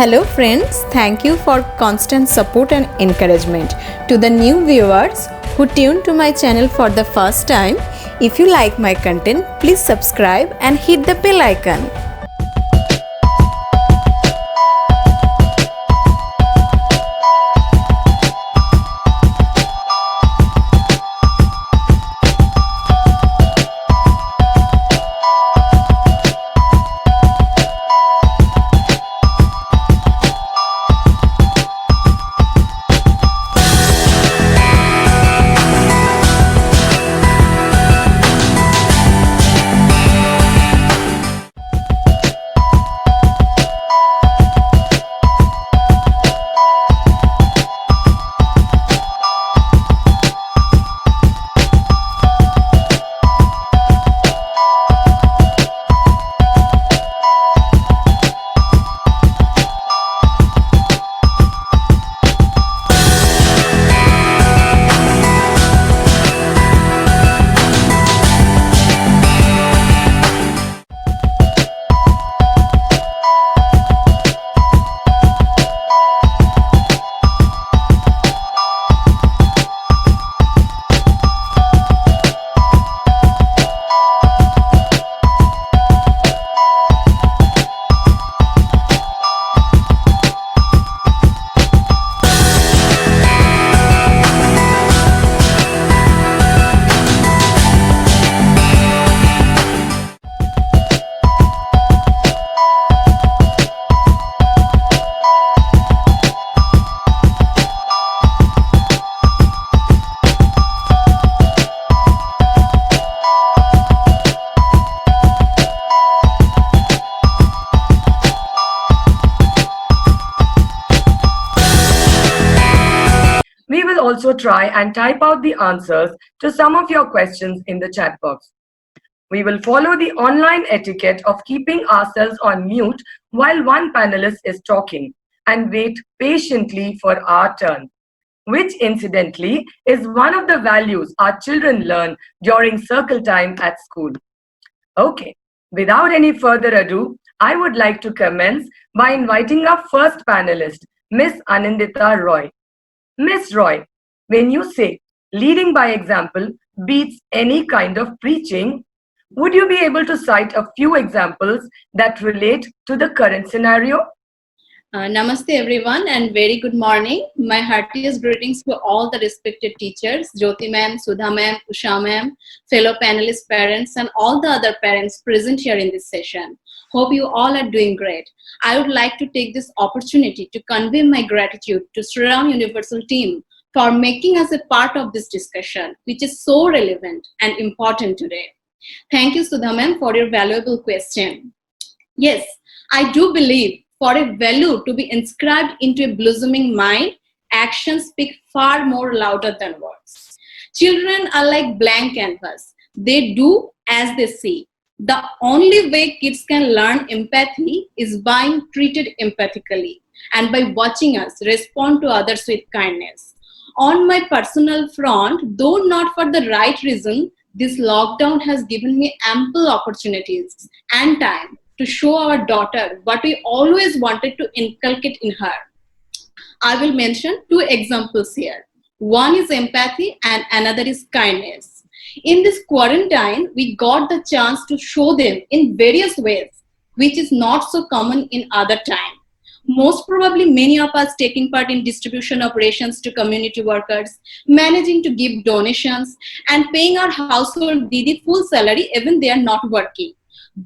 Hello friends, thank you for constant support and encouragement. To the new viewers who tune to my channel for the first time, if you like my content, please subscribe and hit the bell icon. We will also try and type out the answers to some of your questions in the chat box. We will follow the online etiquette of keeping ourselves on mute while one panelist is talking and wait patiently for our turn, which incidentally is one of the values our children learn during circle time at school. Okay, without any further ado, I would like to commence by inviting our first panelist, Miss Anindita Roy. Miss Roy, when you say leading by example beats any kind of preaching, would you be able to cite a few examples that relate to the current scenario? Namaste everyone and very good morning. My heartiest greetings to all the respected teachers, Jyoti ma'am, Sudha ma'am, Usha ma'am, fellow panelists, parents and all the other parents present here in this session. Hope you all are doing great. I would like to take this opportunity to convey my gratitude to Sri Ram Universal team for making us a part of this discussion, which is so relevant and important today. Thank you, Sudha ma'am, for your valuable question. Yes, I do believe for a value to be inscribed into a blossoming mind, actions speak far more louder than words. Children are like blank canvas. They do as they see. The only way kids can learn empathy is by treated empathically and by watching us respond to others with kindness. On my personal front, though not for the right reason, this lockdown has given me ample opportunities and time to show our daughter what we always wanted to inculcate in her. I will mention two examples here. One is empathy and another is kindness. In this quarantine, we got the chance to show them in various ways, which is not so common in other time. Most probably many of us taking part in distribution operations to community workers, managing to give donations and paying our household Didi full salary even they are not working.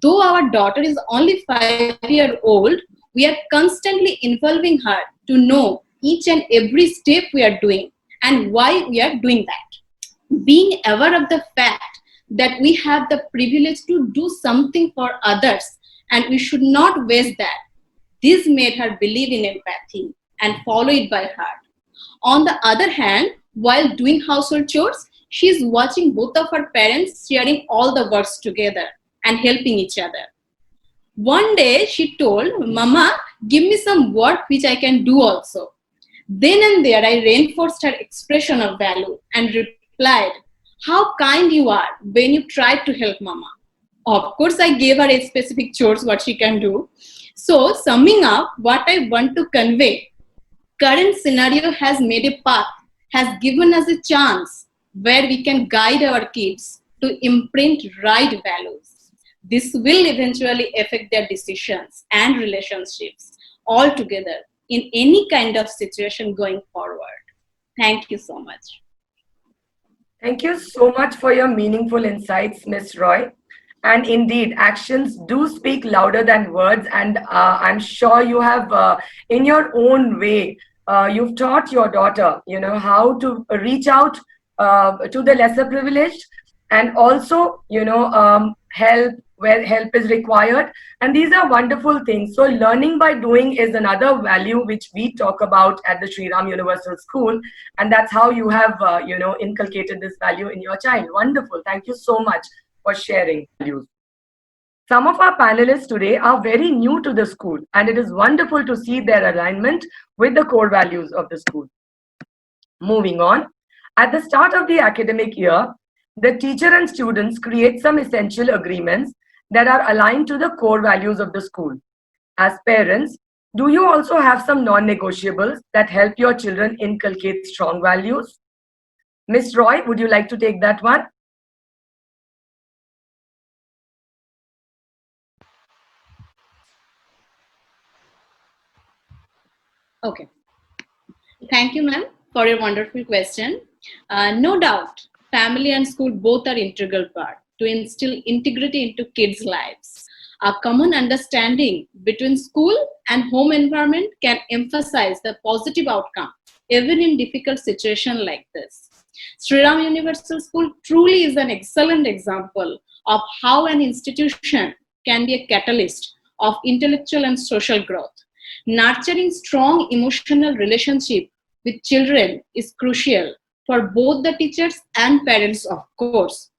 Though our daughter is only 5 years old, we are constantly involving her to know each and every step we are doing and why we are doing that. Being aware of the fact that we have the privilege to do something for others and we should not waste that. This made her believe in empathy and follow it by heart. On the other hand, while doing household chores, she is watching both of her parents sharing all the works together and helping each other. One day she told, Mama, give me some work which I can do also. Then and there I reinforced her expression of value and replied, how kind you are when you tried to help Mama. Of course, I gave her a specific chores what she can do. So, summing up, what I want to convey, current scenario has made a path, has given us a chance where we can guide our kids to imprint right values. This will eventually affect their decisions and relationships altogether in any kind of situation going forward. Thank you so much. Thank you so much for your meaningful insights, Miss Roy. And indeed, actions do speak louder than words. And I'm sure you have, in your own way, you've taught your daughter, how to reach out to the lesser privileged, and also, help where help is required. And these are wonderful things. So learning by doing is another value which we talk about at the Sri Ram Universal School. And that's how you have, inculcated this value in your child. Wonderful. Thank you so much for sharing values. Some of our panelists today are very new to the school, and it is wonderful to see their alignment with the core values of the school. Moving on, at the start of the academic year, the teacher and students create some essential agreements that are aligned to the core values of the school. As parents, do you also have some non-negotiables that help your children inculcate strong values? Miss Roy, would you like to take that one? Okay. Thank you, ma'am, for your wonderful question. No doubt, family and school both are integral part to instill integrity into kids' lives. A common understanding between school and home environment can emphasize the positive outcome, even in difficult situations like this. Sri Ram Universal School truly is an excellent example of how an institution can be a catalyst of intellectual and social growth. Nurturing strong emotional relationship with children is crucial for both the teachers and parents, of course.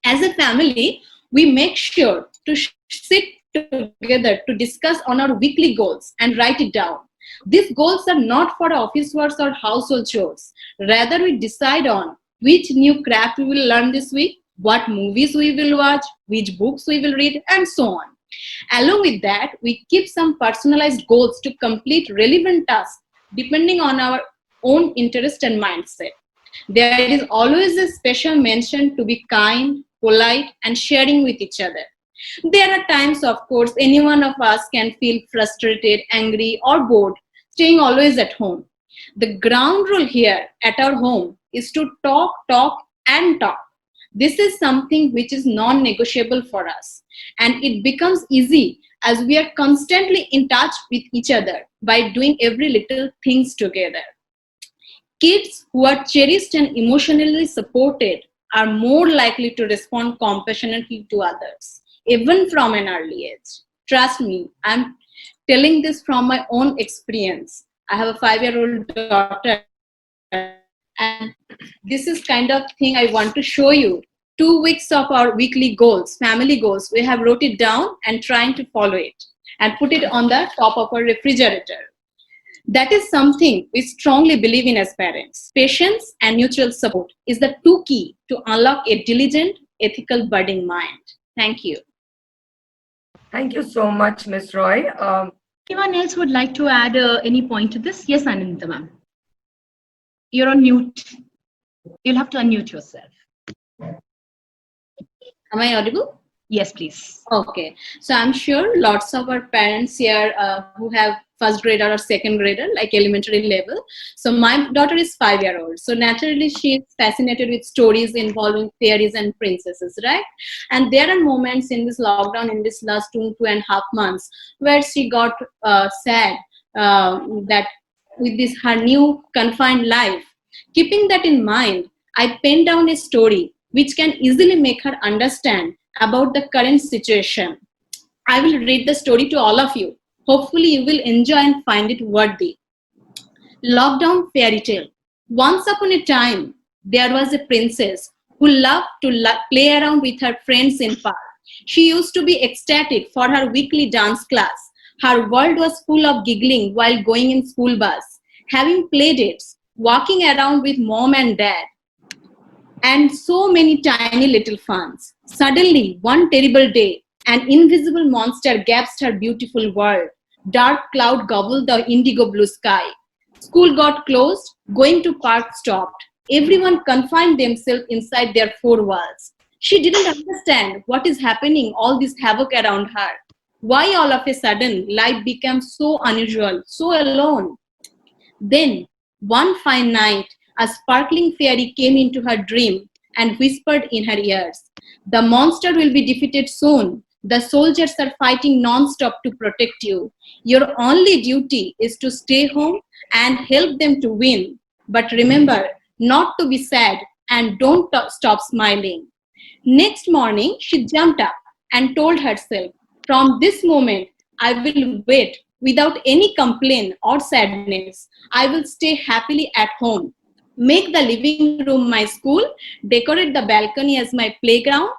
As a family, we make sure to sit together to discuss on our weekly goals and write it down. These goals are not for office works or household chores. Rather, we decide on which new craft we will learn this week, what movies we will watch, which books we will read, and so on. Along with that, we keep some personalized goals to complete relevant tasks depending on our own interest and mindset. There is always a special mention to be kind, polite, and sharing with each other. There are times, of course, any one of us can feel frustrated, angry, or bored, staying always at home. The ground rule here at our home is to talk, talk, and talk. This is something which is non-negotiable for us, and it becomes easy as we are constantly in touch with each other by doing every little things together. Kids who are cherished and emotionally supported are more likely to respond compassionately to others, even from an early age. Trust me, I'm telling this from my own experience. I have a 5-year-old daughter, and this is kind of thing I want to show you. 2 weeks of our weekly goals, family goals, we have wrote it down and trying to follow it and put it on the top of our refrigerator. That is something we strongly believe in as parents. Patience and mutual support is the two key to unlock a diligent, ethical, budding mind. Thank you. Thank you so much, Ms. Roy. Anyone else would like to add any point to this? Yes, Ananta ma'am. You're on mute. You'll have to unmute yourself. Am I audible? Yes, please. Okay. So I'm sure lots of our parents here who have first grader or second grader, like elementary level. So my daughter is 5-year-old. So naturally she is fascinated with stories involving fairies and princesses, right? And there are moments in this lockdown, in this last 2.5 months, where she got sad that with this her new confined life. Keeping that in mind, I penned down a story which can easily make her understand about the current situation. I will read the story to all of you. Hopefully you will enjoy and find it worthy. Lockdown fairy tale. Once upon a time, there was a princess who loved to play around with her friends in park. She used to be ecstatic for her weekly dance class. Her world was full of giggling while going in school bus, having play dates, walking around with mom and dad, and so many tiny little funs. Suddenly, one terrible day, An invisible monster gasped her beautiful world. Dark cloud gobbled the indigo blue sky. School got closed, going to park stopped. Everyone confined themselves inside their four walls. She didn't understand what is happening, all this havoc around her. Why all of a sudden life became so unusual, so alone? Then, one fine night, a sparkling fairy came into her dream and whispered in her ears, "The monster will be defeated soon. The soldiers are fighting non-stop to protect you. Your only duty is to stay home and help them to win. But remember not to be sad and don't stop smiling." Next morning, she jumped up and told herself, "From this moment, I will wait without any complaint or sadness. I will stay happily at home, make the living room my school, decorate the balcony as my playground,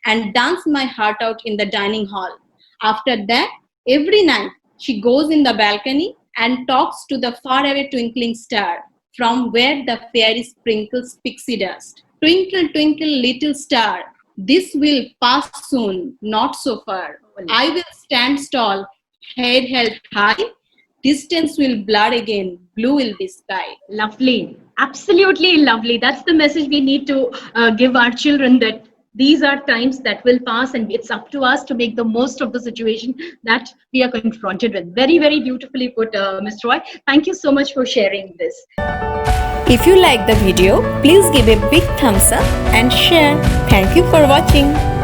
and dance my heart out in the dining hall." After that, every night, she goes in the balcony and talks to the faraway twinkling star, from where the fairy sprinkles pixie dust. "Twinkle, twinkle, little star, this will pass soon, not so far. I will stand tall, head held high. Distance will blur again, blue will be sky." Lovely. Absolutely lovely. That's the message we need to give our children, that these are times that will pass and it's up to us to make the most of the situation that we are confronted with. Very, very beautifully put, Ms. Roy. Thank you so much for sharing this. If you like the video, please give a big thumbs up and share. Thank you for watching.